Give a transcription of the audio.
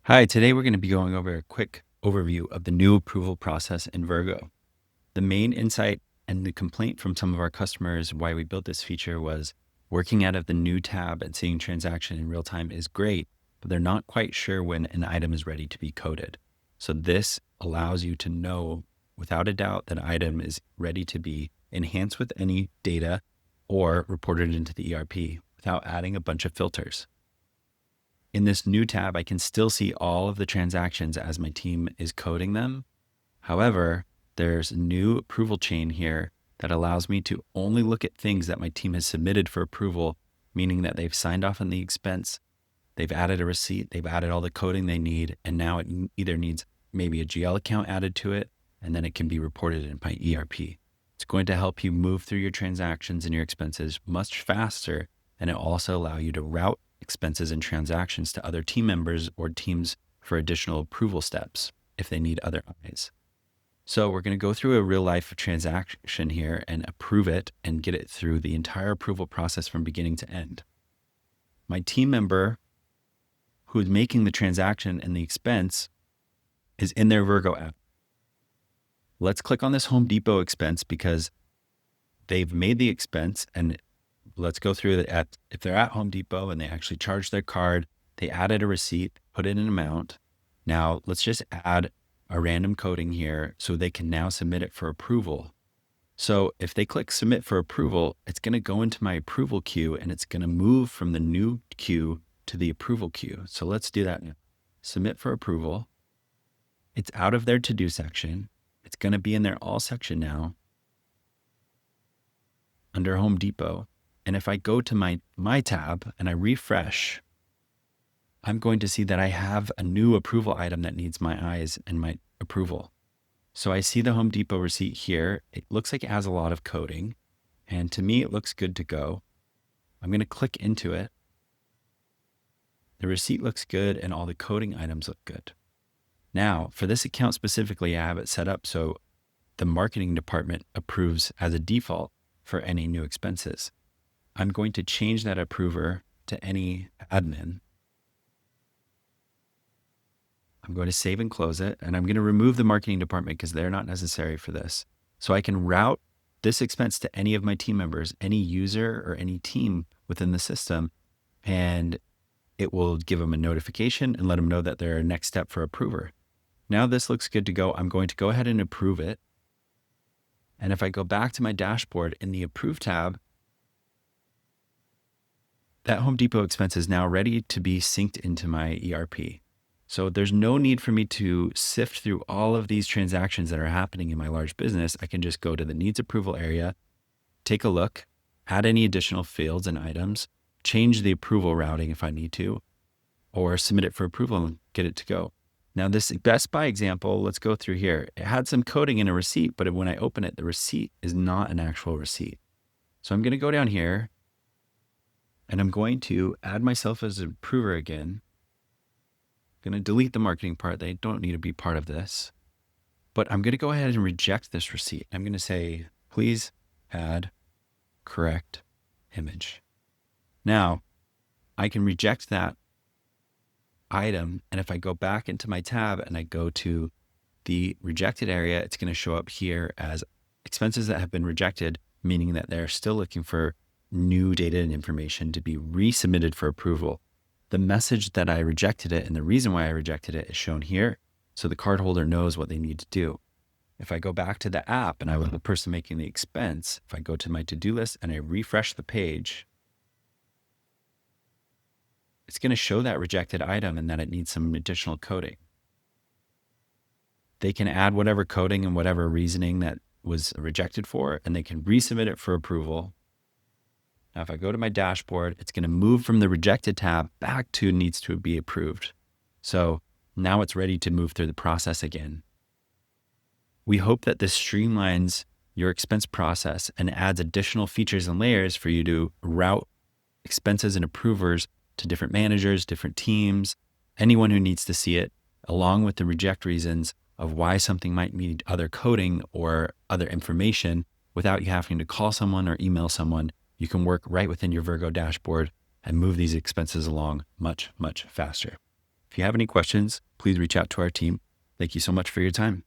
Hi, today we're going to be going over a quick overview of the new approval process in Vergo. The main insight and the complaint from some of our customers why we built this feature was working out of the new tab and seeing transaction in real time is great, but they're not quite sure when an item is ready to be coded. So this allows you to know without a doubt that an item is ready to be enhanced with any data or reported into the ERP without adding a bunch of filters. In this new tab, I can still see all of the transactions as my team is coding them. However, there's a new approval chain here that allows me to only look at things that my team has submitted for approval, meaning that they've signed off on the expense, they've added a receipt, they've added all the coding they need, and now it either needs maybe a GL account added to it, and then it can be reported in my ERP. It's going to help you move through your transactions and your expenses much faster, and it will also allow you to route expenses and transactions to other team members or teams for additional approval steps if they need other eyes. So we're going to go through a real life transaction here and approve it and get it through the entire approval process from beginning to end. My team member who is making the transaction and the expense is in their Vergo app. Let's click on this Home Depot expense because they've made the expense, and let's go through it. If they're at Home Depot and they actually charged their card, they added a receipt, put in an amount. Now let's just add a random coding here so they can now submit it for approval. So if they click submit for approval, it's going to go into my approval queue and it's going to move from the new queue to the approval queue. So let's do that now. Submit for approval. It's out of their to-do section. It's going to be in their all section now under Home Depot. And if I go to my tab and I refresh, I'm going to see that I have a new approval item that needs my eyes and my approval. So I see the Home Depot receipt here. It looks like it has a lot of coding, and to me, it looks good to go. I'm going to click into it. The receipt looks good and all the coding items look good. Now, for this account specifically, I have it set up so the marketing department approves as a default for any new expenses. I'm going to change that approver to any admin. I'm going to save and close it, and I'm going to remove the marketing department because they're not necessary for this. So I can route this expense to any of my team members, any user or any team within the system, and it will give them a notification and let them know that they're next step for approver. Now this looks good to go. I'm going to go ahead and approve it. And if I go back to my dashboard in the Approve tab, that Home Depot expense is now ready to be synced into my ERP. So there's no need for me to sift through all of these transactions that are happening in my large business. I can just go to the needs approval area, take a look, add any additional fields and items, change the approval routing if I need to, or submit it for approval and get it to go. Now this Best Buy example, let's go through here. It had some coding in a receipt, but when I open it, the receipt is not an actual receipt. So I'm going to go down here and I'm going to add myself as an approver again. I'm going to delete the marketing part. They don't need to be part of this, but I'm going to go ahead and reject this receipt. I'm going to say, please add correct image. Now I can reject that item. And if I go back into my tab and I go to the rejected area, it's going to show up here as expenses that have been rejected, meaning that they're still looking for new data and information to be resubmitted for approval. The message that I rejected it and the reason why I rejected it is shown here. So the cardholder knows what they need to do. If I go back to the app and I was the person making the expense, if I go to my to-do list and I refresh the page, it's going to show that rejected item and that it needs some additional coding. They can add whatever coding and whatever reasoning that was rejected for, and they can resubmit it for approval. Now, if I go to my dashboard, it's going to move from the rejected tab back to needs to be approved. So now it's ready to move through the process again. We hope that this streamlines your expense process and adds additional features and layers for you to route expenses and approvers to different managers, different teams, anyone who needs to see it, along with the reject reasons of why something might need other coding or other information without you having to call someone or email someone. You can work right within your Vergo dashboard and move these expenses along much, much faster. If you have any questions, please reach out to our team. Thank you so much for your time.